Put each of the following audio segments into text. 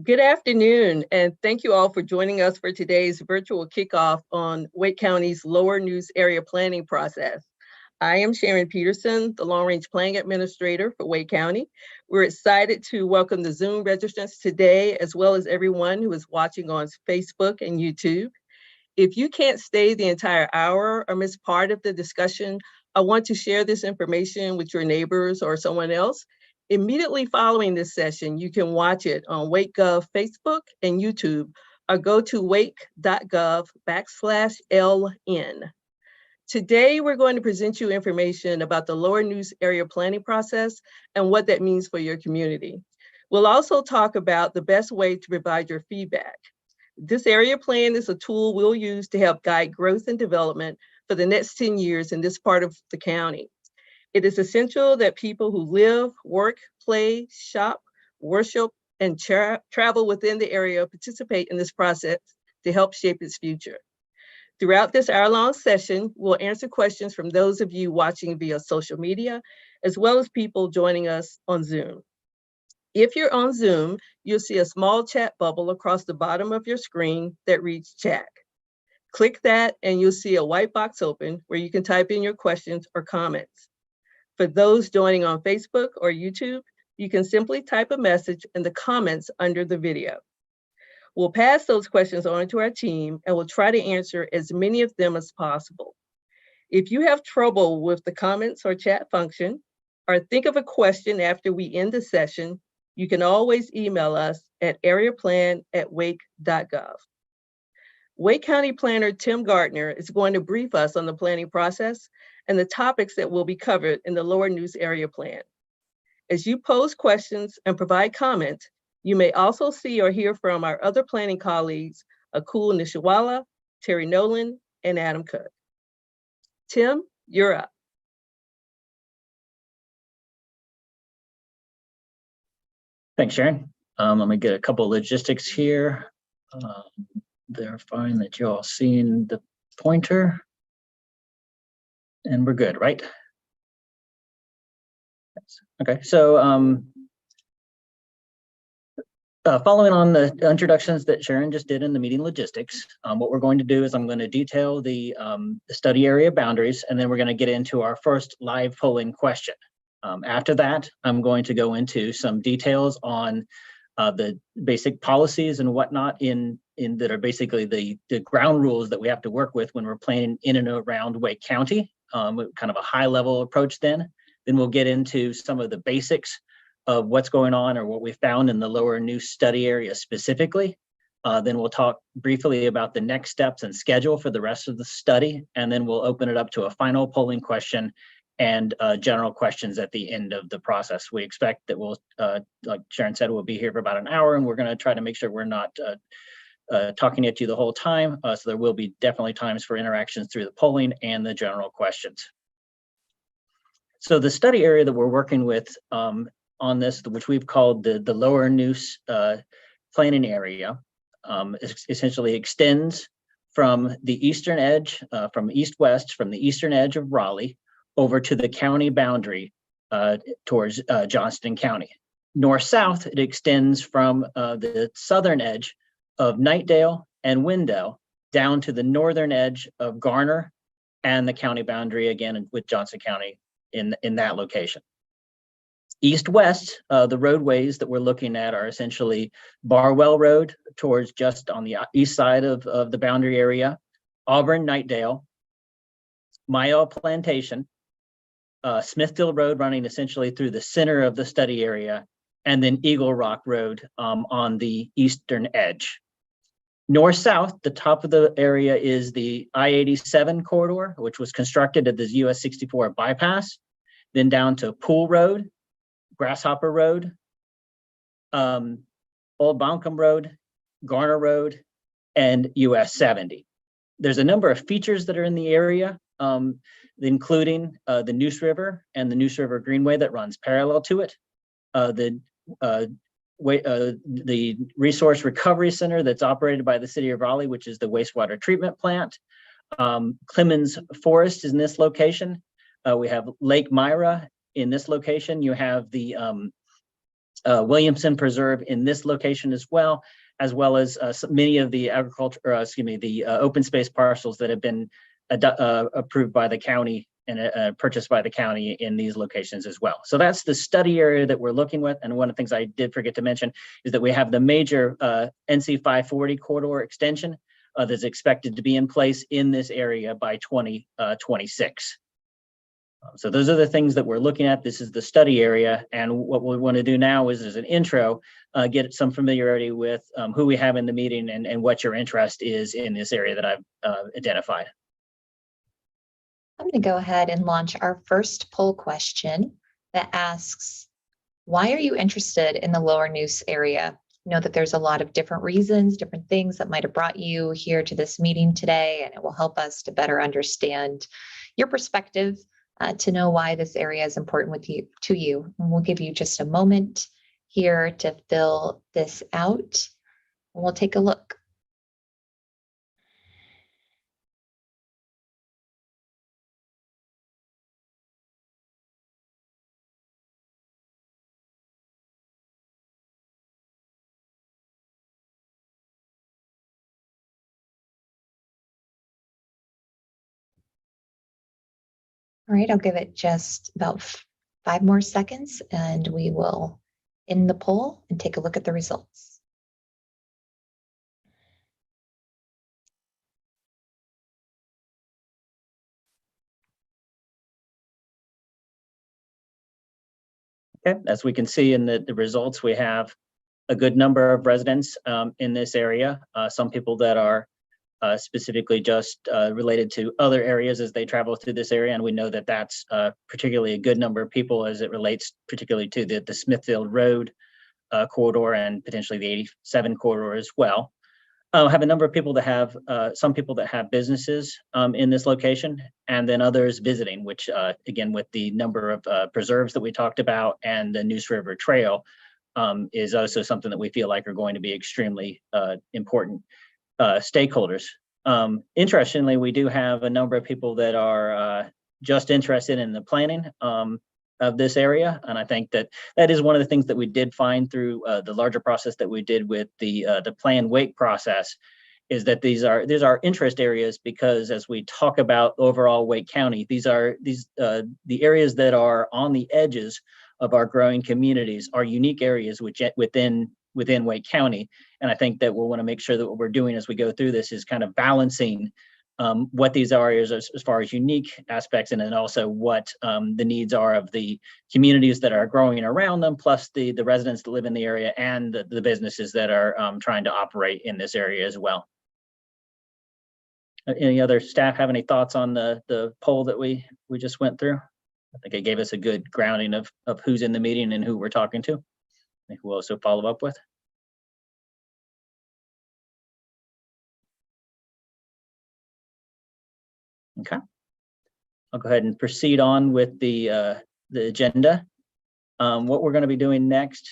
Good afternoon, and thank you all for joining us for today's virtual kickoff on Wake County's Lower Neuse Area Planning process. I am Sharon Peterson, the Long Range Planning Administrator for Wake County. We're excited to welcome the Zoom registrants today, as well as everyone who is watching on Facebook and YouTube. If you can't stay the entire hour or miss part of the discussion, I want to share this information with your neighbors or someone else. Immediately following this session, you can watch it on wake.gov Facebook and YouTube, or go to wake.gov/LN. Today, we're going to present you information about the Lower Neuse Area Planning process and what that means for your community. We'll also talk about the best way to provide your feedback. This area plan is a tool we'll use to help guide growth and development for the next 10 years in this part of the county. It is essential that people who live, work, play, shop, worship, and travel within the area participate in this process to help shape its future. Throughout this hour-long session, we'll answer questions from those of you watching via social media, as well as people joining us on Zoom. If you're on Zoom, you'll see a small chat bubble across the bottom of your screen that reads chat. Click that and you'll see a white box open where you can type in your questions or comments. For those joining on Facebook or YouTube, you can simply type a message in the comments under the video. We'll pass those questions on to our team and we'll try to answer as many of them as possible. If you have trouble with the comments or chat function, or think of a question after we end the session, you can always email us at AreaPlan@wake.gov. Wake County Planner Tim Garner is going to brief us on the planning process and the topics that will be covered in the Lower Neuse Area Plan. As you pose questions and provide comments, you may also see or hear from our other planning colleagues, Akul Nishawala, Terry Nolan, and Adam Cook. Tim, you're up. Thanks, Sharon. Let me get a couple of logistics here. Verifying that you all seen the pointer. And we're good, right? Okay, so following on the introductions that Sharon just did in the meeting logistics, what we're going to do is I'm going to detail the study area boundaries, and then we're going to get into our first live polling question. After that, I'm going to go into some details on the basic policies and whatnot in that are basically the ground rules that we have to work with when we're planning in and around Wake County. Kind of a high level approach then we'll get into some of the basics of what's going on or what we found in the Lower Neuse study area specifically. Then we'll talk briefly about the next steps and schedule for the rest of the study, and then we'll open it up to a final polling question and general questions at the end of the process. We expect that we'll, like Sharon said, we'll be here for about an hour, and we're going to try to make sure we're not talking at you the whole time. So there will be definitely times for interactions through the polling and the general questions. So the study area that we're working with on this, which we've called the Lower Neuse planning area, essentially extends from the eastern edge, from east-west, from the eastern edge of Raleigh over to the county boundary towards Johnston County. North-south, it extends from the southern edge of Knightdale and Wendell down to the northern edge of Garner and the county boundary again with Johnston County in that location. East-west, the roadways that we're looking at are essentially Barwell Road towards just on the east side of the boundary area, Auburn Knightdale, Mayall Plantation, Smithfield Road running essentially through the center of the study area, and then Eagle Rock Road on the eastern edge. North-south, the top of the area is the I-87 corridor, which was constructed at the US 64 bypass, then down to Pool Road, Grasshopper Road, Old Bonkum Road, Garner Road, and US 70. There's a number of features that are in the area, including the Neuse River and the Neuse River Greenway that runs parallel to it, the Resource Recovery Center that's operated by the City of Raleigh, which is the wastewater treatment plant. Clemens Forest is in this location. We have Lake Myra in this location. You have the Williamson Preserve in this location as well as many of the open space parcels that have been approved by the county and purchased by the county in these locations as well. So that's the study area that we're looking with. And one of the things I did forget to mention is that we have the major NC 540 corridor extension that's expected to be in place in this area by 2026. So those are the things that we're looking at. This is the study area. And what we want to do now is, as an intro, get some familiarity with who we have in the meeting and what your interest is in this area that I've identified. I'm going to go ahead and launch our first poll question that asks, why are you interested in the Lower Neuse area? I know that there's a lot of different reasons, different things that might have brought you here to this meeting today, and it will help us to better understand your perspective to know why this area is important to you. And we'll give you just a moment here to fill this out, and we'll take a look. All right, I'll give it just about 5 more seconds and we will end the poll and take a look at the results. Okay, as we can see in the results, we have a good number of residents in this area. Some people that are specifically just related to other areas as they travel through this area. And we know that that's particularly a good number of people as it relates particularly to the Smithfield Road corridor and potentially the 87 corridor as well. Have a number of people that have, some people that have businesses in this location, and then others visiting, which again, with the number of preserves that we talked about and the Neuse River Trail is also something that we feel like are going to be extremely important stakeholders. Interestingly, we do have a number of people that are just interested in the planning of this area, and I think that that is one of the things that we did find through the larger process that we did with the plan wake process, is that these are interest areas, because as we talk about overall Wake County, these are the areas that are on the edges of our growing communities are unique areas within Wake County. And I think that we'll want to make sure that what we're doing as we go through this is kind of balancing what these areas as far as unique aspects, and then also what the needs are of the communities that are growing around them, plus the residents that live in the area and the businesses that are trying to operate in this area as well. Any other staff have any thoughts on the poll that we just went through? I think it gave us a good grounding of who's in the meeting and who we're talking to. I think we'll also follow up with. Okay, I'll go ahead and proceed on with the agenda. What we're going to be doing next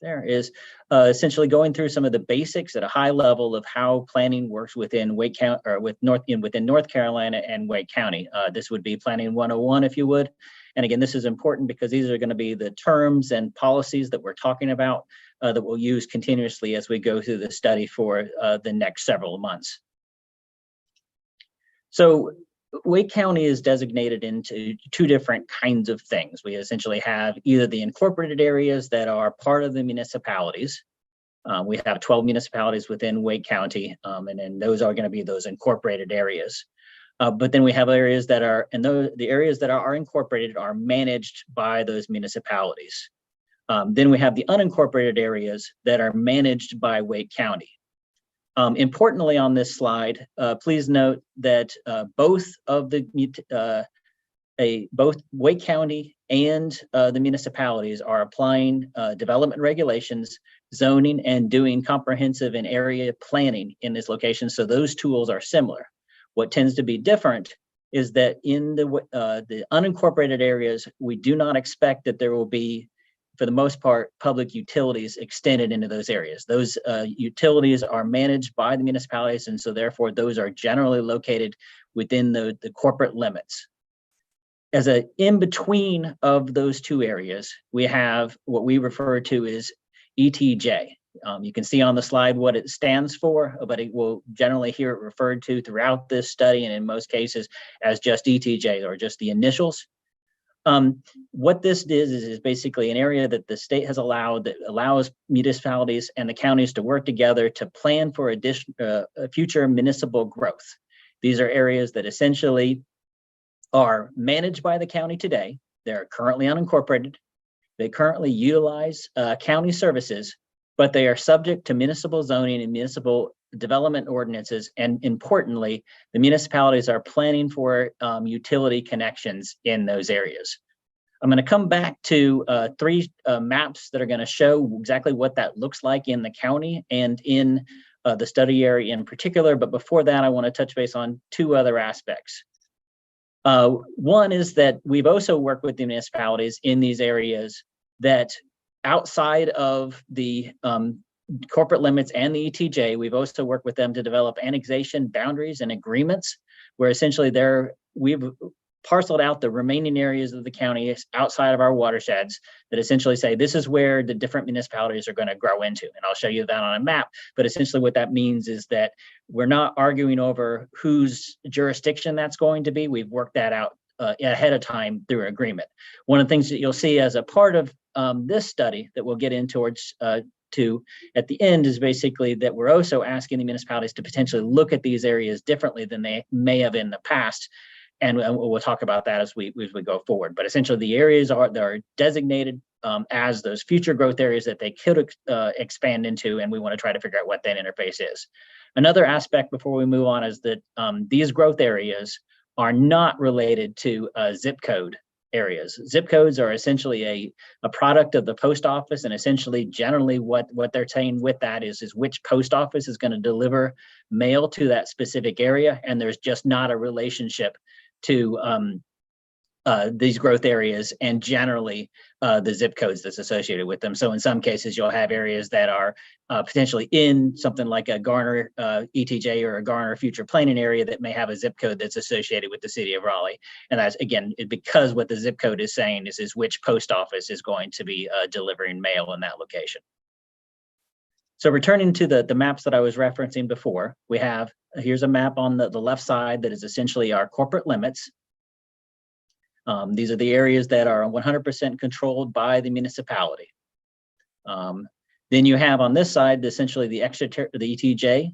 there is essentially going through some of the basics at a high level of how planning works within Wake County, or within North Carolina and Wake County. This would be Planning 101, if you would. And again, this is important because these are going to be the terms and policies that we're talking about that we'll use continuously as we go through the study for the next several months. So Wake County is designated into 2 different kinds of things. We essentially have either the incorporated areas that are part of the municipalities. We have 12 municipalities within Wake County, and then those are going to be those incorporated areas. But then we have areas that are, and the areas that are incorporated are managed by those municipalities. Then we have the unincorporated areas that are managed by Wake County. Importantly on this slide, please note that both Wake County and the municipalities are applying development regulations, zoning, and doing comprehensive and area planning in this location. So those tools are similar. What tends to be different is that in the unincorporated areas, we do not expect that there will be, for the most part, public utilities extended into those areas. Those utilities are managed by the municipalities, and so therefore those are generally located within the corporate limits. as a in between of those two areas, we have what we refer to as ETJ. You can see on the slide what it stands for, but it will generally hear it referred to throughout this study, and in most cases as just ETJ or just the initials. What this is basically an area that the state has allowed that allows municipalities and the counties to work together to plan for future municipal growth. These are areas that essentially are managed by the county today. They're currently unincorporated. They currently utilize county services, but they are subject to municipal zoning and municipal development ordinances. And importantly, the municipalities are planning for utility connections in those areas. I'm going to come back to three maps that are going to show exactly what that looks like in the county and in the study area in particular. But before that, I want to touch base on two other aspects. One is that we've also worked with the municipalities in these areas that outside of the corporate limits and the ETJ, we've also worked with them to develop annexation boundaries and agreements where essentially we've parceled out the remaining areas of the county outside of our watersheds that essentially say this is where the different municipalities are going to grow into. And I'll show you that on a map. But essentially what that means is that we're not arguing over whose jurisdiction that's going to be. We've worked that out ahead of time through agreement. One of the things that you'll see as a part of this study that we'll get in towards at the end is basically that we're also asking the municipalities to potentially look at these areas differently than they may have in the past. And we'll talk about that as we go forward. But essentially, the areas that are designated as those future growth areas that they could expand into, and we want to try to figure out what that interface is. Another aspect before we move on is that these growth areas are not related to zip code areas. Zip codes are essentially a product of the post office, and essentially, generally, what they're saying with that is which post office is going to deliver mail to that specific area, and there's just not a relationship to these growth areas and generally the zip codes that's associated with them. So in some cases, you'll have areas that are potentially in something like a Garner ETJ or a Garner future planning area that may have a zip code that's associated with the city of Raleigh. And that's, again, because what the zip code is saying is which post office is going to be delivering mail in that location. So returning to the maps that I was referencing before, here's a map on the left side that is essentially our corporate limits. These are the areas that are 100% controlled by the municipality. Then you have on this side, essentially the ETJ,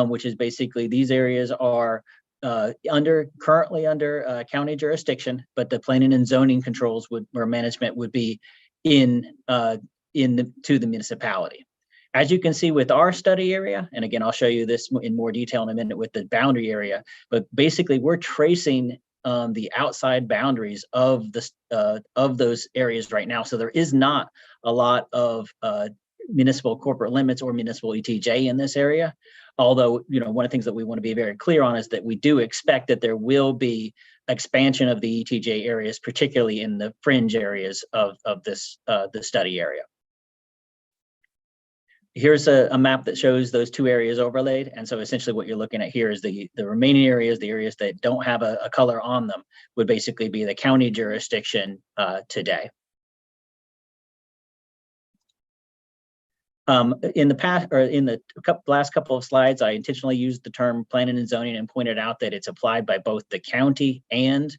which is basically these areas are currently under county jurisdiction, but the planning and zoning controls or management would be to the municipality. As you can see with our study area, and again, I'll show you this in more detail in a minute with the boundary area, but basically we're tracing the outside boundaries of those areas right now. So there is not a lot of municipal corporate limits or municipal ETJ in this area. Although, one of the things that we want to be very clear on is that we do expect that there will be expansion of the ETJ areas, particularly in the fringe areas of the study area. Here's a map that shows those two areas overlaid. And so essentially what you're looking at here is the remaining areas, the areas that don't have a color on them would basically be the county jurisdiction today. In the past, or in the last couple of slides, I intentionally used the term planning and zoning and pointed out that it's applied by both the county and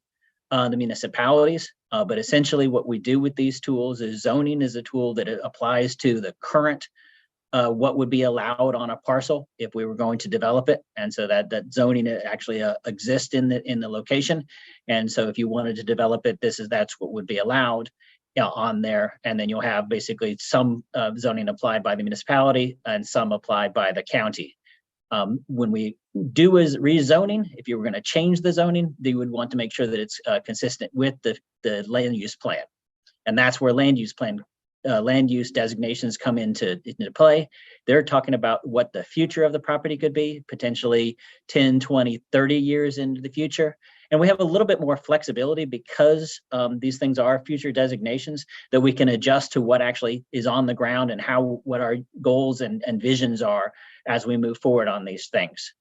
the municipalities. But essentially what we do with these tools is zoning is a tool that applies to the current what would be allowed on a parcel if we were going to develop it. And so that zoning actually exists in the location. And so if you wanted to develop it, that's what would be allowed on there. And then you'll have basically some zoning applied by the municipality and some applied by the county. When we do rezoning, if you were going to change the zoning, you would want to make sure that it's consistent with the land use plan. And that's where land use designations come into play. They're talking about what the future of the property could be, potentially 10, 20, 30 years into the future. And we have a little bit more flexibility because these things are future designations that we can adjust to what actually is on the ground and what our goals and visions are as we move forward on these things.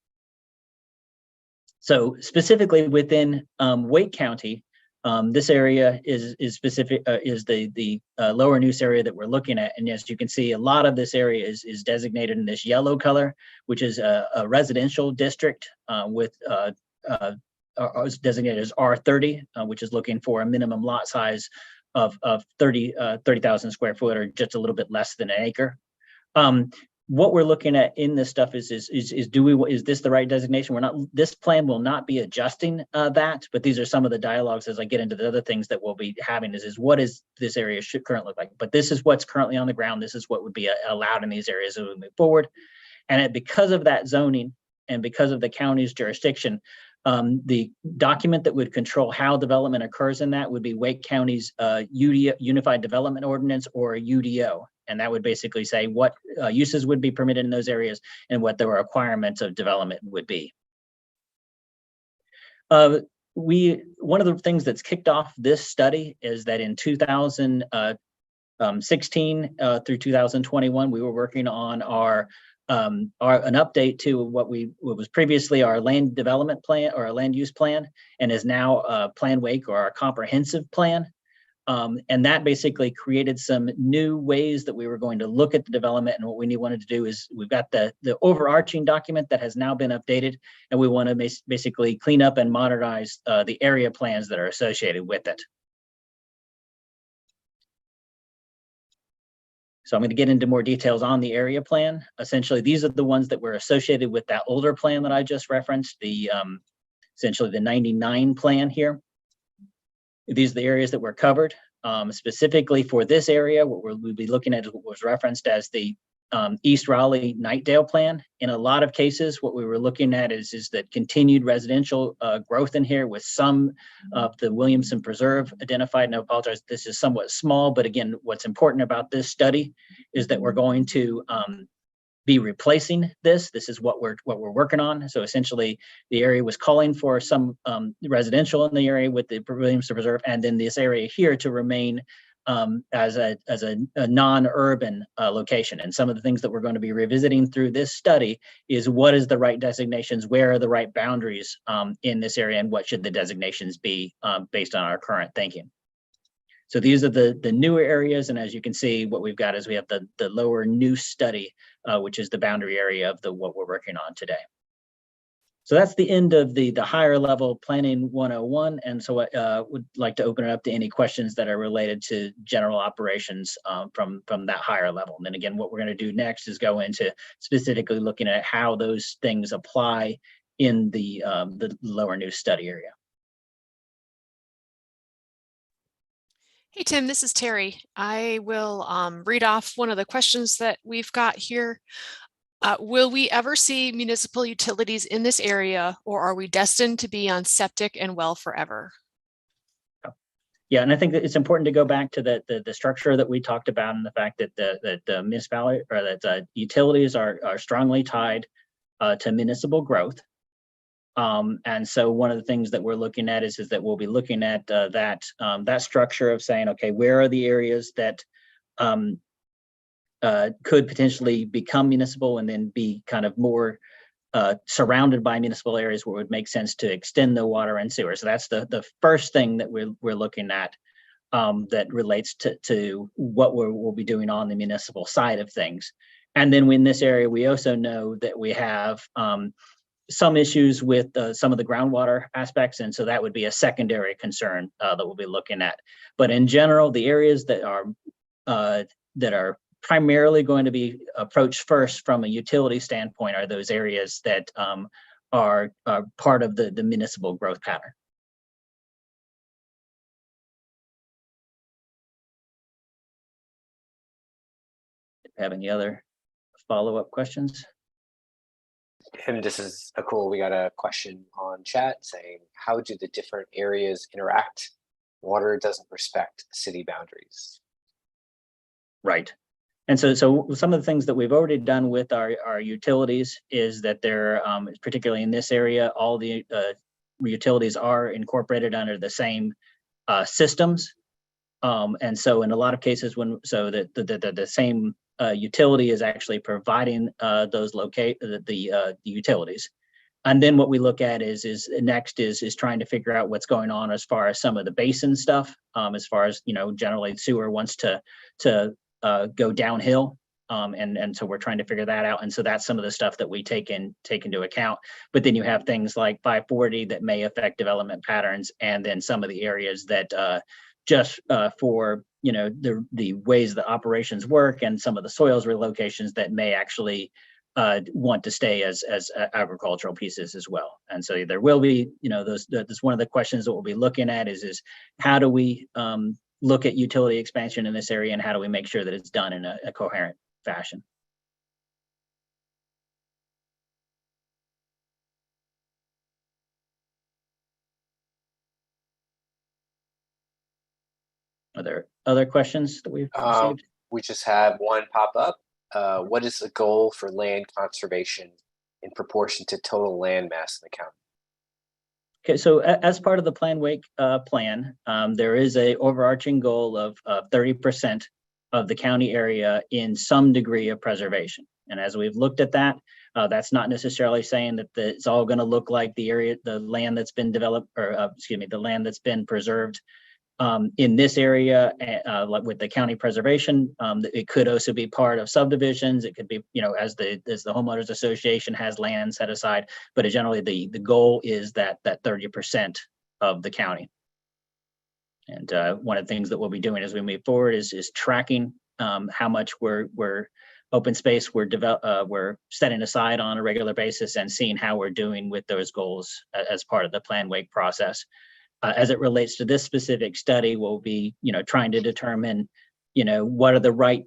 So specifically within Wake County, This area is specific, is the Lower Neuse area that we're looking at. And as you can see, a lot of this area is designated in this yellow color, which is a residential district with is designated as R30, which is looking for a minimum lot size of 30,000 square foot, or just a little bit less than an acre. What we're looking at in this stuff is this the right designation? We're not. This plan will not be adjusting that, but these are some of the dialogues as I get into the other things that we'll be having. Is what is this area should currently look like? But this is what's currently on the ground. This is what would be allowed in these areas as we move forward. And because of that zoning and because of the county's jurisdiction, the document that would control how development occurs in that would be Wake County's UDO, Unified Development Ordinance, or UDO. And that would basically say what uses would be permitted in those areas and what the requirements of development would be. One of the things that's kicked off this study is that in 2016 through 2021, we were working on an update to what was previously our land development plan or a land use plan, and is now Plan Wake, or our comprehensive plan. And that basically created some new ways that we were going to look at the development. And what we wanted to do is we've got the overarching document that has now been updated, and we want to basically clean up and modernize the area plans that are associated with it. So I'm going to get into more details on the area plan. Essentially, these are the ones that were associated with that older plan that I just referenced, essentially the 99 plan here. These are the areas that were covered. Specifically for this area, what we'll be looking at is what was referenced as the East Raleigh Nightdale plan. In a lot of cases, what we were looking at is that continued residential growth in here, with some of the Williamson Preserve identified. And I apologize, this is somewhat small, but again, what's important about this study is that we're going to be replacing this. This is what we're working on. So essentially, the area was calling for some residential in the area with the Williamson Preserve, and then this area here to remain as a non-urban location. And some of the things that we're going to be revisiting through this study is what is the right designations, where are the right boundaries in this area, and what should the designations be based on our current thinking. So these are the newer areas, and as you can see, what we've got is we have the Lower Neuse study, which is the boundary area of what we're working on today. So that's the end of the higher level planning 101. And so I would like to open it up to any questions that are related to general operations from that higher level. And then again, what we're going to do next is go into specifically looking at how those things apply in the Lower Neuse study area. Hey, Tim, this is Terry. I will read off one of the questions that we've got here. Will we ever see municipal utilities in this area, or are we destined to be on septic and well forever? Yeah, and I think that it's important to go back to the structure that we talked about, and the fact that the municipality, or that utilities are strongly tied to municipal growth. And so one of the things that we're looking at is that we'll be looking at that structure of saying, okay, where are the areas that could potentially become municipal, and then be kind of more surrounded by municipal areas where it would make sense to extend the water and sewer. So that's the first thing that we're looking at that relates to what we'll be doing on the municipal side of things. And then in this area, we also know that we have some issues with some of the groundwater aspects, and so that would be a secondary concern that we'll be looking at. But in general, the areas that are primarily going to be approached first from a utility standpoint are those areas that are part of the municipal growth pattern. Have any other follow-up questions? Tim, this is cool. We got a question on chat saying, how do the different areas interact? Water doesn't respect city boundaries. Right. And so some of the things that we've already done with our utilities is that they're, particularly in this area, all the utilities are incorporated under the same systems. And so in a lot of cases, the same utility is actually providing those the utilities. And then what we look at is next is trying to figure out what's going on as far as some of the basin stuff. As far as, you know, generally sewer wants to go downhill. And so we're trying to figure that out. And so that's some of the stuff that we take into account. But then you have things like 540 that may affect development patterns, and then some of the areas that just for, you know, the ways the operations work and some of the soils relocations that may actually want to stay as agricultural pieces as well. And so there will be, you know, that's one of the questions that we'll be looking at is how do we look at utility expansion in this area, and how do we make sure that it's done in a coherent fashion. Are there other questions that we've received? We just had one pop up. What is the goal for land conservation in proportion to total land mass in the county? Okay, so as part of the Plan Wake plan, there is a overarching goal of 30% of the county area in some degree of preservation. And as we've looked at that, that's not necessarily saying that it's all going to look like the land that's been developed, or excuse me, the land that's been preserved in this area, like with the county preservation. It could also be part of subdivisions. It could be, you know, as the homeowners association has land set aside, but generally the goal is that 30% of the county. And one of the things that we'll be doing as we move forward is tracking how much we're open space we're setting aside on a regular basis, and seeing how we're doing with those goals as part of the Plan Wake process. As it relates to this specific study, we'll be, you know, trying to determine, you know, what's the right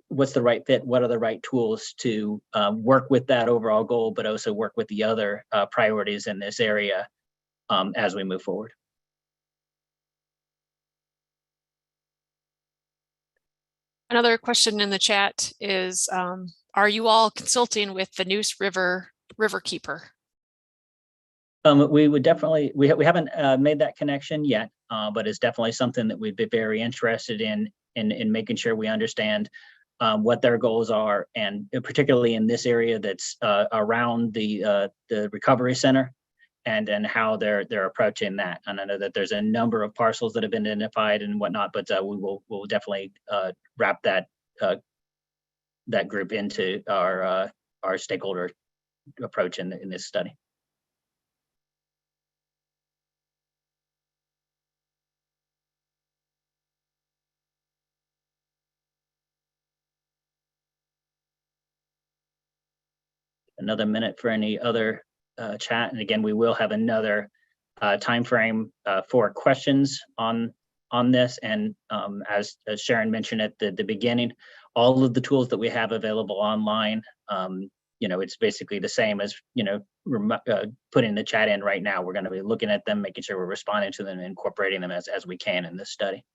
fit, what are the right tools to work with that overall goal, but also work with the other priorities in this area as we move forward. Another question in the chat is, are you all consulting with the Neuse River Riverkeeper? We would definitely, we haven't made that connection yet, but it's definitely something that we'd be very interested in making sure we understand what their goals are, and particularly in this area that's around the recovery center, and how they're approaching that. And I know that there's a number of parcels that have been identified and whatnot, but we'll definitely wrap that group into our stakeholder approach in this study. Another minute for any other chat. And again, we will have another time frame for questions on this. And as Sharon mentioned at the beginning, all of the tools that we have available online, you know, it's basically the same as, you know, putting the chat in right now. We're going to be looking at them, making sure we're responding to them, and incorporating them as we can in this study.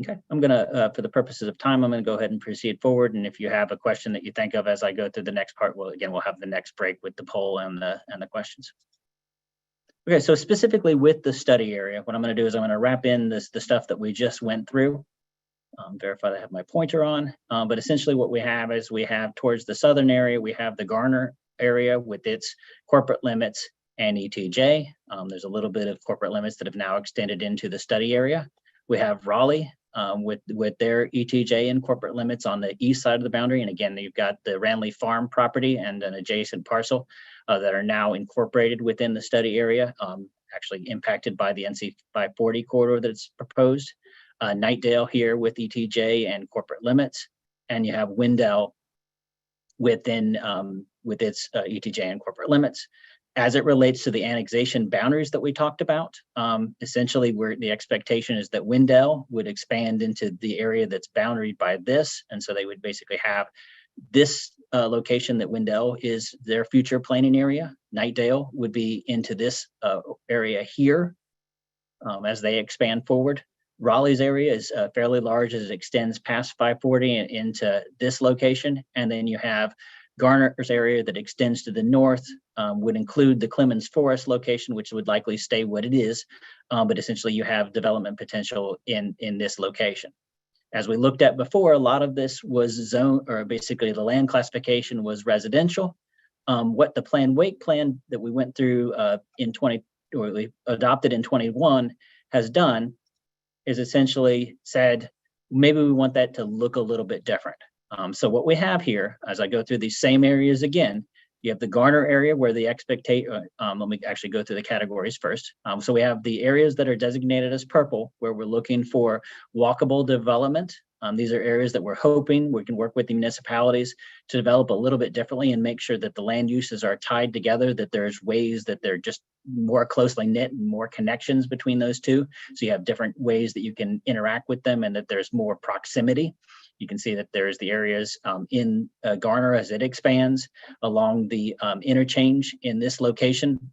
Okay, I'm gonna, for the purposes of time, I'm gonna go ahead and proceed forward. And if you have a question that you think of as I go through the next part, we'll have the next break with the poll and the questions. Okay, so specifically with the study area, what I'm gonna do is I'm gonna wrap in the stuff that we just went through. Verify that I have my pointer on. But essentially what we have is we have towards the southern area, we have the Garner area with its corporate limits and ETJ. There's a little bit of corporate limits that have now extended into the study area. We have Raleigh with their ETJ and corporate limits on the east side of the boundary. And again, you've got the Raleigh Farm property and an adjacent parcel that are now incorporated within the study area, actually impacted by the NC 540 corridor that's proposed. Knightdale here with ETJ and corporate limits. And you have Wendell within with its ETJ and corporate limits. As it relates to the annexation boundaries that we talked about, essentially the expectation is that Wendell would expand into the area that's boundaried by this. And so they would basically have this location that Wendell is their future planning area. Knightdale would be into this area here as they expand forward. Raleigh's area is fairly large as it extends past 540 and into this location. And then you have Garner's area that extends to the north, would include the Clemens Forest location, which would likely stay what it is, but essentially you have development potential in this location. As we looked at before, a lot of this was zone, or basically the land classification was residential. What the wake plan that we went through or we adopted in 21 has done is essentially said, maybe we want that to look a little bit different. So what we have here, as I go through these same areas again, you have the Garner area where the expectation, let me actually go through the categories first. So we have the areas that are designated as purple, where we're looking for walkable development. These are areas that we're hoping we can work with the municipalities to develop a little bit differently and make sure that the land uses are tied together, that there's ways that they're just more closely knit and more connections between those two. So you have different ways that you can interact with them and that there's more proximity. You can see that there's the areas in Garner as it expands along the interchange in this location,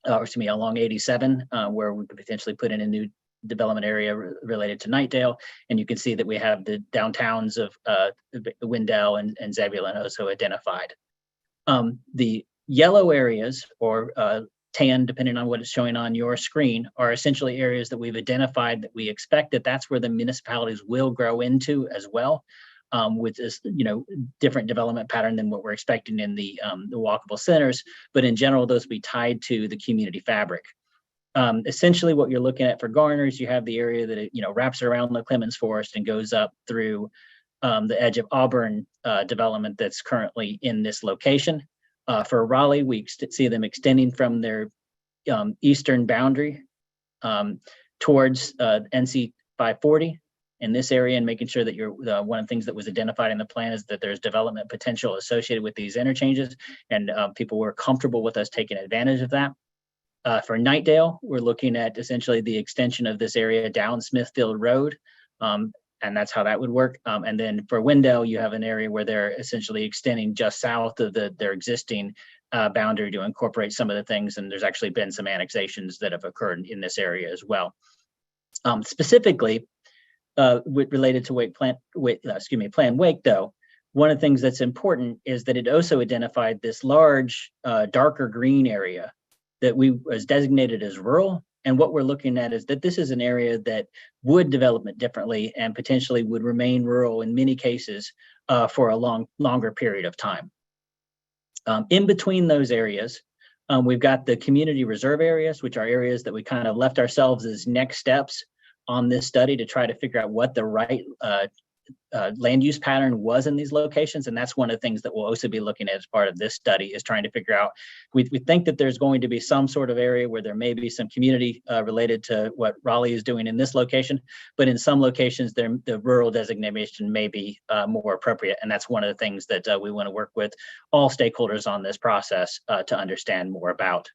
along 87, where we could potentially put in a new development area related to Knightdale. And you can see that we have the downtowns of Wendell and Zebulon also identified. The yellow areas, or tan, depending on what is showing on your screen, are essentially areas that we've identified that we expect that that's where the municipalities will grow into as well, with this, different development pattern than what we're expecting in the walkable centers. But in general, those will be tied to the community fabric. Essentially, what you're looking at for Garner is you have the area that wraps around the Clemens Forest and goes up through the edge of Auburn development that's currently in this location. For Raleigh, we see them extending from their eastern boundary towards NC 540 in this area, and making sure that one of the things that was identified in the plan is that there's development potential associated with these interchanges, and people were comfortable with us taking advantage of that. For Knightdale, we're looking at essentially the extension of this area down Smithfield Road, and that's how that would work. And then for Wendell, you have an area where they're essentially extending just south of their existing boundary to incorporate some of the things. And there's actually been some annexations that have occurred in this area as well. Specifically, related to Plan Wake, though, one of the things that's important is that it also identified this large, darker green area that was designated as rural. And what we're looking at is that this is an area that would develop it differently and potentially would remain rural in many cases for a longer period of time. In between those areas, we've got the community reserve areas, which are areas that we kind of left ourselves as next steps on this study to try to figure out what the right land use pattern was in these locations. And that's one of the things that we'll also be looking at as part of this study, is trying to figure out, we think that there's going to be some sort of area where there may be some community related to what Raleigh is doing in this location, but in some locations the rural designation may be more appropriate. And that's one of the things that we want to work with all stakeholders on this process to understand more about.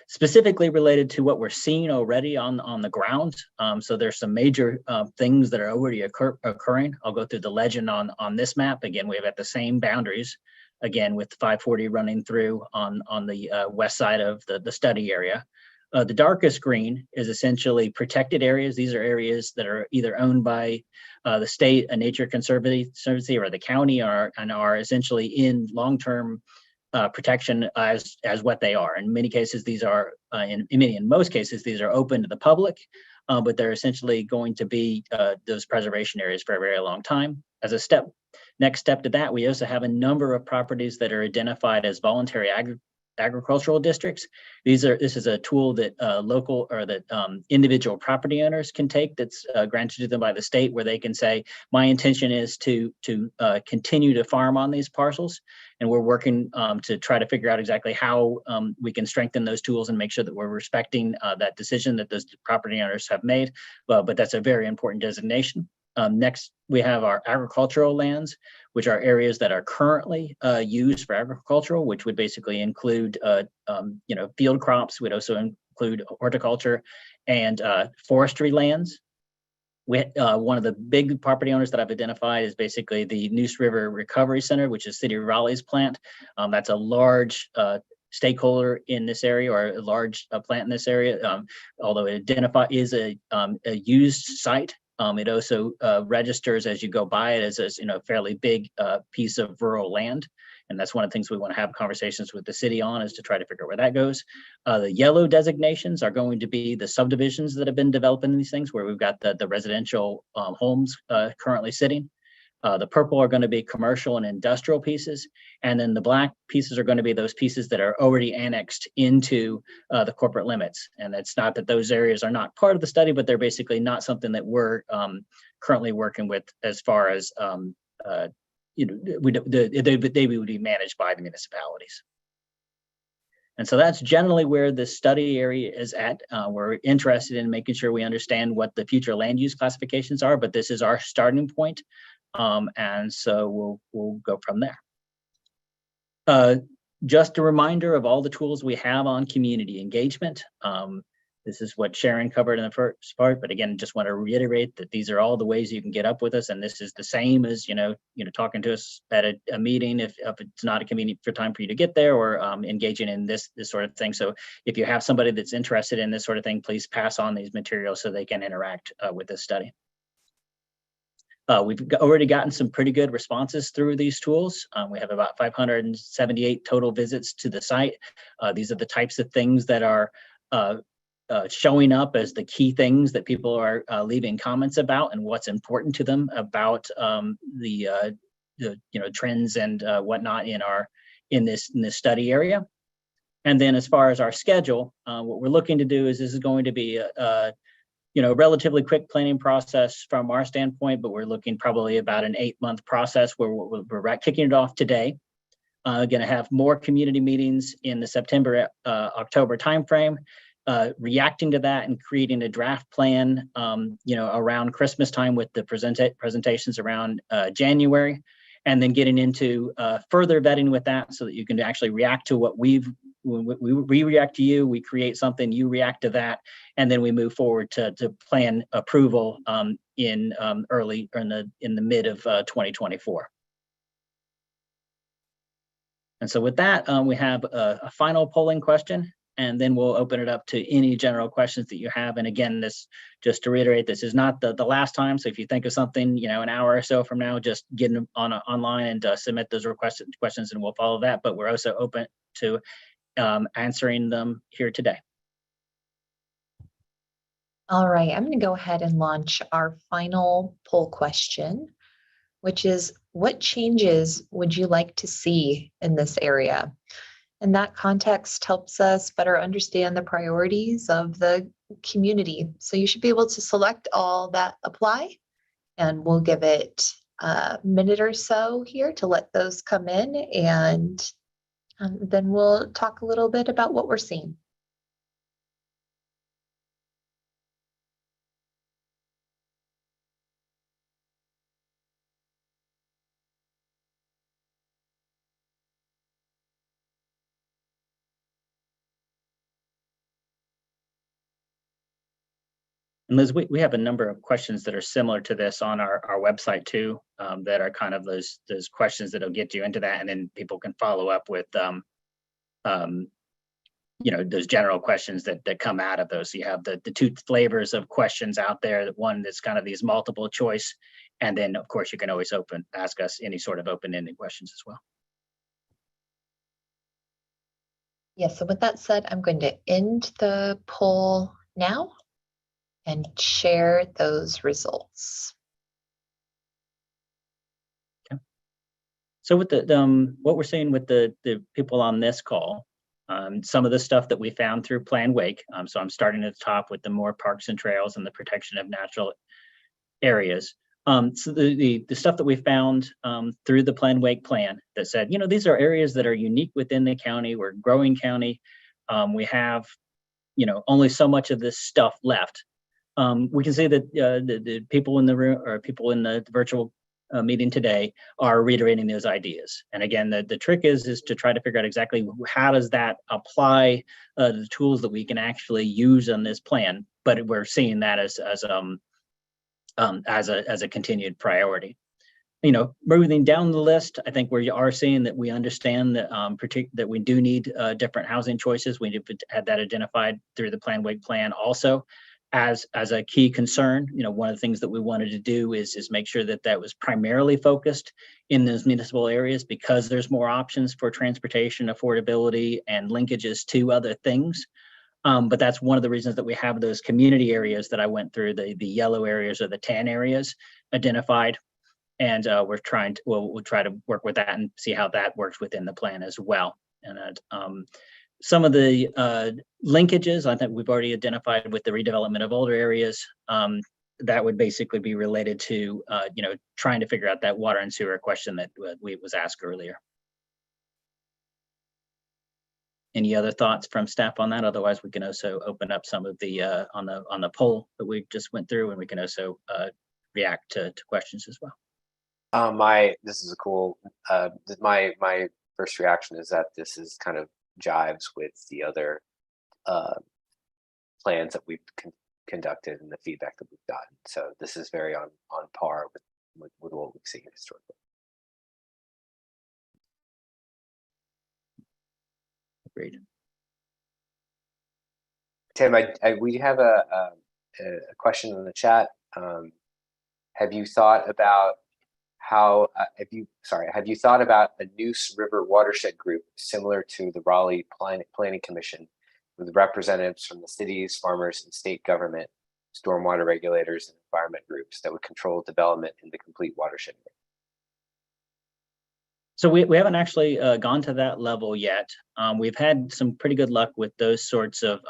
Specifically related to what we're seeing already on the ground. So there's some major things that are already occurring. I'll go through the legend on this map. Again, we have at the same boundaries, again, with 540 running through on the west side of the study area. The darkest green is essentially protected areas. These are areas that are either owned by the state, a nature conservancy, or the county, and are essentially in long-term protection as what they are. In many cases, these are, in most cases, these are open to the public, but they're essentially going to be those preservation areas for a very long time. As a next step to that, we also have a number of properties that are identified as voluntary agricultural districts. This is a tool that individual property owners can take that's granted to them by the state, where they can say, my intention is to continue to farm on these parcels. And we're working to try to figure out exactly how we can strengthen those tools and make sure that we're respecting that decision that those property owners have made. But that's a very important designation. Next, we have our agricultural lands, which are areas that are currently used for agricultural, which would basically include, field crops. Would also include horticulture and forestry lands. One of the big property owners that I've identified is basically the Neuse River Recovery Center, which is City of Raleigh's plant. That's a large stakeholder in this area, or a large plant in this area. Although it is a used site, it also registers as you go by it as a fairly big piece of rural land. And that's one of the things we want to have conversations with the city on, is to try to figure out where that goes. The yellow designations are going to be the subdivisions that have been developing these things, where we've got the residential homes currently sitting. The purple are going to be commercial and industrial pieces. And then the black pieces are going to be those pieces that are already annexed into the corporate limits. And it's not that those areas are not part of the study, but they're basically not something that we're currently working with, as far as they would be managed by the municipalities. And so that's generally where the study area is at. We're interested in making sure we understand what the future land use classifications are, but this is our starting point. And so we'll go from there. Just a reminder of all the tools we have on community engagement. This is what Sharon covered in the first part, but again, just want to reiterate that these are all the ways you can get up with us, and this is the same as talking to us at a meeting if it's not a convenient time for you to get there, or engaging in this sort of thing. So if you have somebody that's interested in this sort of thing, please pass on these materials so they can interact with this study. We've already gotten some pretty good responses through these tools. We have about 578 total visits to the site. These are the types of things that are showing up as the key things that people are leaving comments about, and what's important to them about the trends and whatnot in this study area. And then as far as our schedule, what we're looking to do is, this is going to be a relatively quick planning process from our standpoint, but we're looking probably about an 8-month process, where we're kicking it off today. Going to have more community meetings in the September, October timeframe, reacting to that and creating a draft plan, around Christmas time, with the presentations around January, and then getting into further vetting with that, so that you can actually react to what we react to you, we create something, you react to that, and then we move forward to plan approval in the mid of 2024. And so with that, we have a final polling question, and then we'll open it up to any general questions that you have. And again, this, just to reiterate, this is not the last time. So if you think of something, an hour or so from now, just get them online and submit those questions, and we'll follow that. But we're also open to answering them here today. All right, I'm going to go ahead and launch our final poll question, which is, what changes would you like to see in this area? And that context helps us better understand the priorities of the community. So you should be able to select all that apply, and we'll give it a minute or so here to let those come in, and then we'll talk a little bit about what we're seeing. And Liz, we have a number of questions that are similar to this on our website too, that are kind of those questions that'll get you into that, and then people can follow up with those general questions that come out of those. So you have the two flavors of questions out there. The one that's kind of these multiple choice, and then of course you can always ask us any sort of open-ended questions as well. Yes, so with that said, I'm going to end the poll now and share those results. Okay. So with the what we're seeing with the people on this call, some of the stuff that we found through Plan Wake. So I'm starting at the top with the more parks and trails and the protection of natural areas. So the stuff that we found through the Plan Wake plan that said, these are areas that are unique within the county. We're a growing county. We have, only so much of this stuff left. We can see that the people in the room, or people in the virtual meeting today, are reiterating those ideas. And again, the trick is to try to figure out exactly how does that apply the tools that we can actually use on this plan. But we're seeing that as a continued priority. Moving down the list, I think we are seeing that we understand that that we do need different housing choices. We had that identified through the Plan Wake plan also as a key concern. One of the things that we wanted to do is make sure that was primarily focused in those municipal areas because there's more options for transportation, affordability, and linkages to other things. But that's one of the reasons that we have those community areas that I went through, the yellow areas or the tan areas identified. And we'll try to work with that and see how that works within the plan as well. And some of the linkages I think we've already identified with the redevelopment of older areas. That would basically be related to, trying to figure out that water and sewer question that was asked earlier. Any other thoughts from staff on that? Otherwise, we can also open up some of the on the poll that we just went through, and we can also react to questions as well. This is a cool. My first reaction is that this is kind of jives with the other plans that we've conducted and the feedback that we've gotten. So this is very on par with what we've seen historically. Agreed. Tim, we have a question in the chat. Have you thought about how have you thought about a Neuse River watershed group similar to the Raleigh Planning Commission, with representatives from the cities, farmers, and state government, stormwater regulators, and environment groups that would control development in the complete watershed? So we haven't actually gone to that level yet. We've had some pretty good luck with those sorts of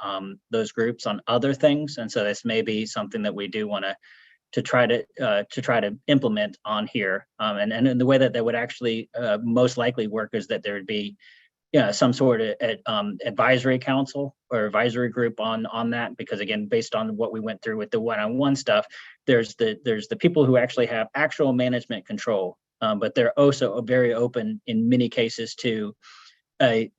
those groups on other things, and so this may be something that we do want to try to implement on here. And the way that would actually most likely work is that there would be some sort of advisory council or advisory group on that, because again, based on what we went through with the one-on-one stuff, there's the people who actually have actual management control. But they're also very open in many cases to a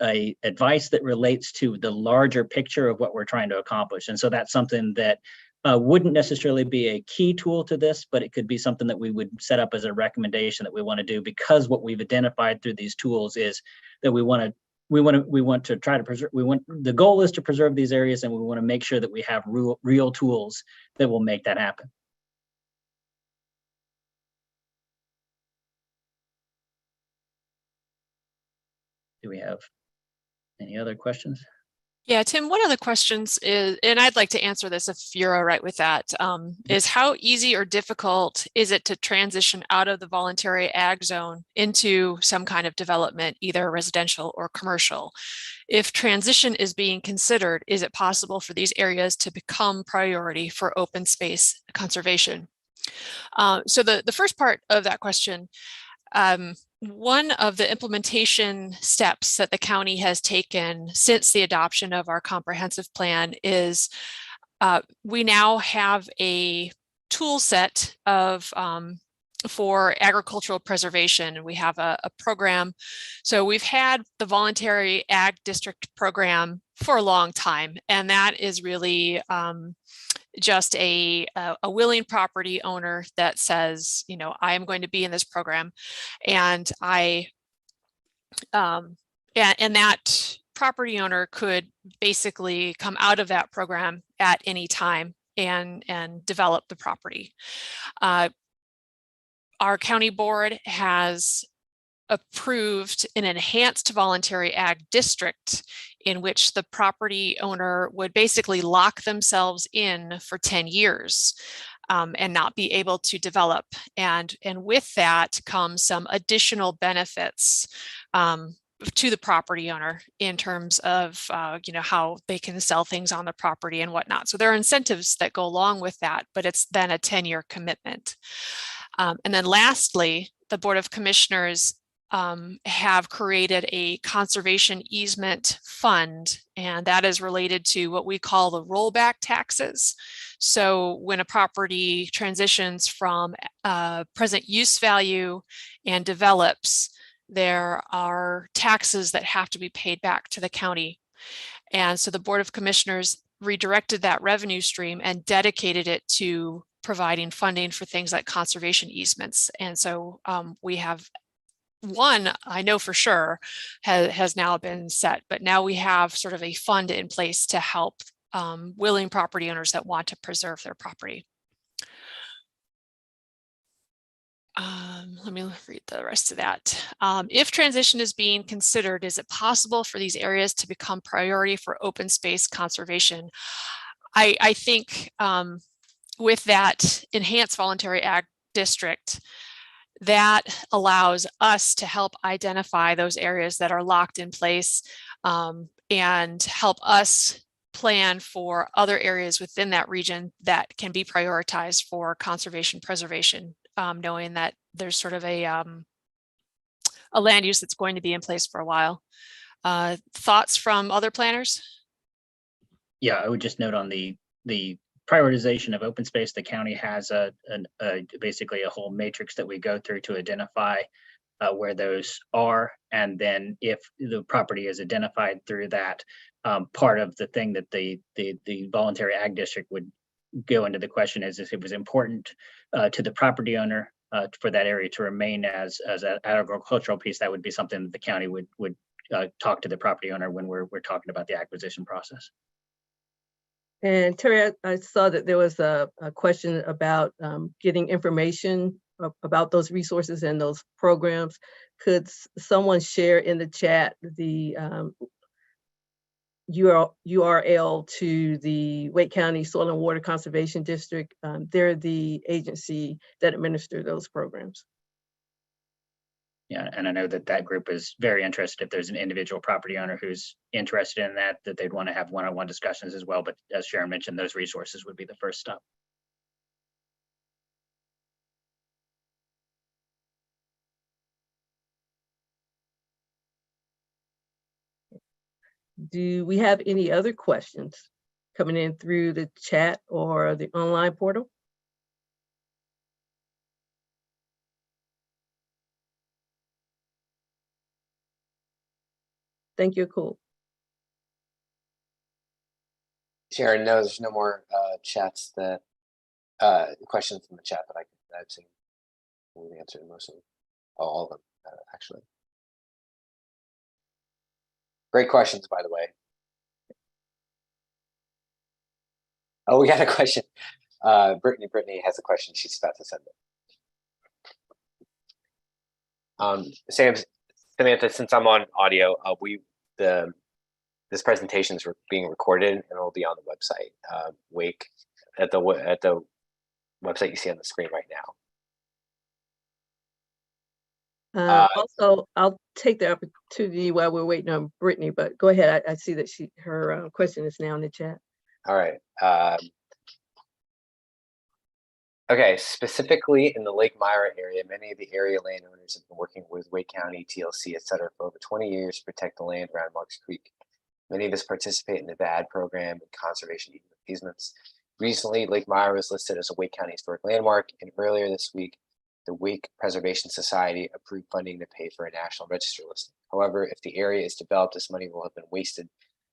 advice that relates to the larger picture of what we're trying to accomplish. And so that's something that wouldn't necessarily be a key tool to this, but it could be something that we would set up as a recommendation that we want to do, because what we've identified through these tools is that we want to try to preserve. The goal is to preserve these areas, and we want to make sure that we have real tools that will make that happen. Do we have any other questions? Yeah, Tim, one of the questions is, and I'd like to answer this if you're all right with that, is how easy or difficult is it to transition out of the voluntary ag zone into some kind of development, either residential or commercial? If transition is being considered, is it possible for these areas to become priority for open space conservation? So the first part of that question, one of the implementation steps that the county has taken since the adoption of our comprehensive plan is we now have a tool set of for agricultural preservation. We have a program. So we've had the voluntary ag district program for a long time, and that is really just a willing property owner that says, I am going to be in this program, and and that property owner could basically come out of that program at any time and develop the property. Our county board has approved an enhanced voluntary ag district in which the property owner would basically lock themselves in for 10 years and not be able to develop. And with that comes some additional benefits to the property owner in terms of how they can sell things on the property and whatnot. So there are incentives that go along with that, but it's then a 10-year commitment. And then lastly, the Board of Commissioners have created a conservation easement fund, and that is related to what we call the rollback taxes. So when a property transitions from present use value and develops, there are taxes that have to be paid back to the county. And so the Board of Commissioners redirected that revenue stream and dedicated it to providing funding for things like conservation easements. And so we have one, I know for sure, has now been set, but now we have sort of a fund in place to help willing property owners that want to preserve their property. Let me read the rest of that. If transition is being considered, is it possible for these areas to become priority for open space conservation? I think with that enhanced voluntary ag district, that allows us to help identify those areas that are locked in place and help us plan for other areas within that region that can be prioritized for conservation preservation, knowing that there's sort of a land use that's going to be in place for a while. Thoughts from other planners? Yeah, I would just note on the prioritization of open space, the county has basically a whole matrix that we go through to identify where those are. And then if the property is identified through that, part of the thing that the voluntary ag district would go into the question is if it was important to the property owner for that area to remain as an agricultural piece, that would be something that the county would talk to the property owner when we're talking about the acquisition process. And Terry, I saw that there was a question about getting information about those resources and those programs. Could someone share in the chat the URL to the Wake County Soil and Water Conservation District? They're the agency that administer those programs. Yeah, and I know that group is very interested. If there's an individual property owner who's interested in that they'd want to have one-on-one discussions as well. But as Sharon mentioned, those resources would be the first stop. Do we have any other questions coming in through the chat or the online portal? Thank you, cool. Sharon, no, there's no more chats that questions in the chat that I've seen. We've answered most of them, all of them, actually. Great questions, by the way. Oh, we got a question. Brittany has a question. She's about to send it. Samantha, since I'm on audio, this presentation is being recorded and it will be on the website. Wake at the website you see on the screen right now. Also, I'll take the opportunity while we're waiting on Brittany, but go ahead. I see that her question is now in the chat. All right. Okay, specifically in the Lake Myra area, many of the area landowners have been working with Wake County, TLC, et cetera, for over 20 years to protect the land around Marks Creek. Many of us participate in the VAD program and conservation easements. Recently, Lake Myra was listed as a Wake County historic landmark, and earlier this week, the Wake Preservation Society approved funding to pay for a national register listing. However, if the area is developed, this money will have been wasted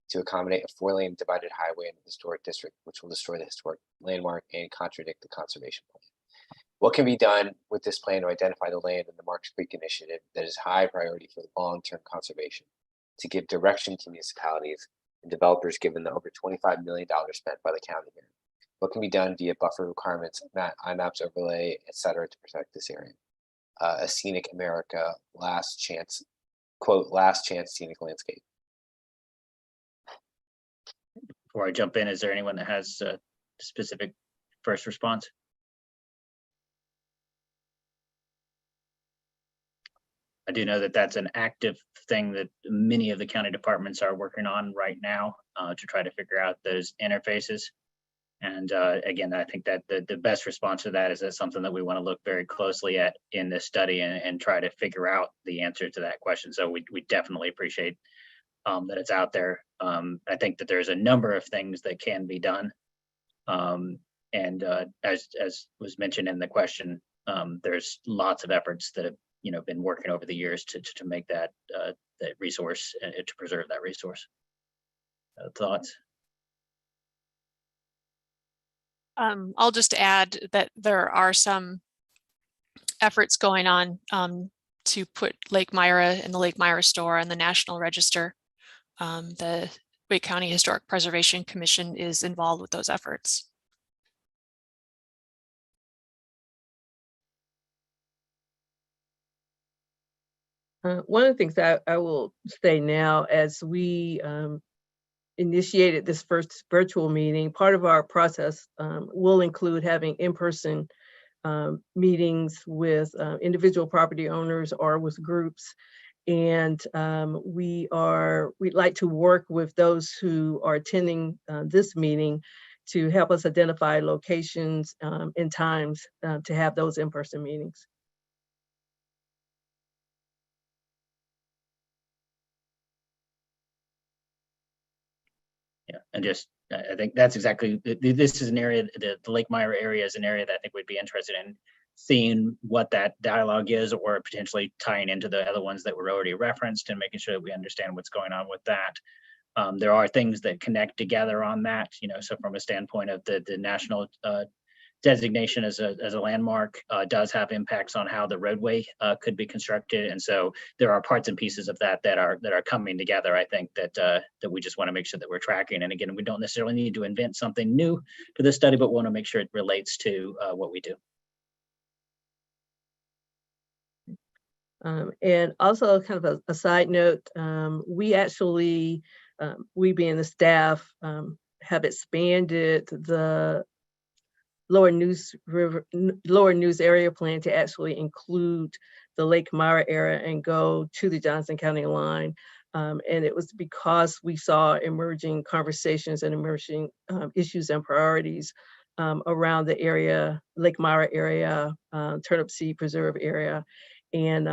to accommodate a 4-lane divided highway in the historic district, which will destroy the historic landmark and contradict the conservation plan. What can be done with this plan to identify the land in the Marks Creek initiative that is high priority for the long-term conservation, to give direction to municipalities and developers given the over $25 million spent by the county here? What can be done via buffer requirements, IMAPs overlay, et cetera, to protect this area? A scenic America, last chance, quote, last chance scenic landscape. Before I jump in, is there anyone that has a specific first response? I do know that that's an active thing that many of the county departments are working on right now to try to figure out those interfaces. And again, I think that the best response to that is that something that we want to look very closely at in this study and try to figure out the answer to that question. So we definitely appreciate that it's out there. I think that there's a number of things that can be done. And as was mentioned in the question, there's lots of efforts that have been working over the years to make that resource and to preserve that resource. Thoughts? I'll just add that there are some efforts going on to put Lake Myra and the Lake Myra store on the National Register. The Wake County Historic Preservation Commission is involved with those efforts. One of the things that I will say now, as we initiated this first virtual meeting, part of our process will include having in-person meetings with individual property owners or with groups. And we'd like to work with those who are attending this meeting to help us identify locations and times to have those in-person meetings. Yeah, and just, I think that's exactly, this is an area, the Lake Myra area is an area that I think we'd be interested in seeing what that dialogue is, or potentially tying into the other ones that were already referenced and making sure that we understand what's going on with that. There are things that connect together on that, so from a standpoint of the national designation as a landmark does have impacts on how the roadway could be constructed. And so there are parts and pieces of that are coming together. I think that we just want to make sure that we're tracking. And again, we don't necessarily need to invent something new to this study, but want to make sure it relates to what we do. And also kind of a side note, we actually, we being the staff, have expanded the Lower Neuse River, Lower Neuse Area Plan to actually include the Lake Myra area and go to the Johnston County line. And it was because we saw emerging conversations and emerging issues and priorities around the area, Lake Myra area, Turnip Seed Preserve area, and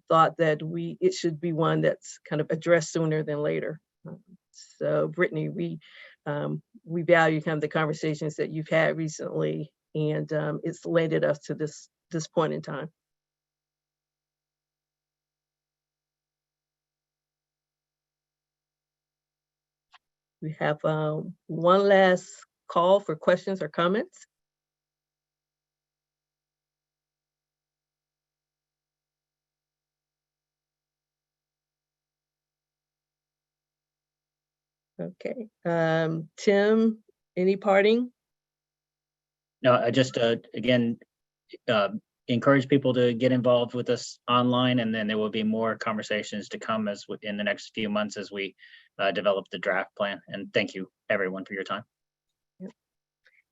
thought that it should be one that's kind of addressed sooner than later. So Brittany, we value kind of the conversations that you've had recently, and it's landed us to this point in time. We have one last call for questions or comments. Okay, Tim, any parting? No, I just, again, encourage people to get involved with us online, and then there will be more conversations to come in the next few months as we develop the draft plan. And thank you everyone for your time.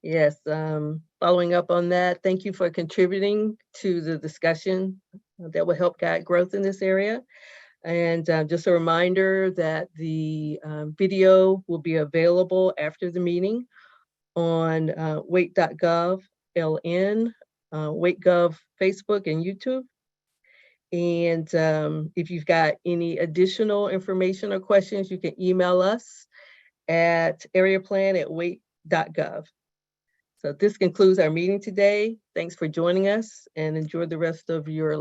Yes, following up on that, thank you for contributing to the discussion that will help guide growth in this area. And just a reminder that the video will be available after the meeting on wake.gov, LN, wake.gov, Facebook, and YouTube. And if you've got any additional information or questions, you can email us at AreaPlan@wake.gov. So this concludes our meeting today. Thanks for joining us, and enjoy the rest of your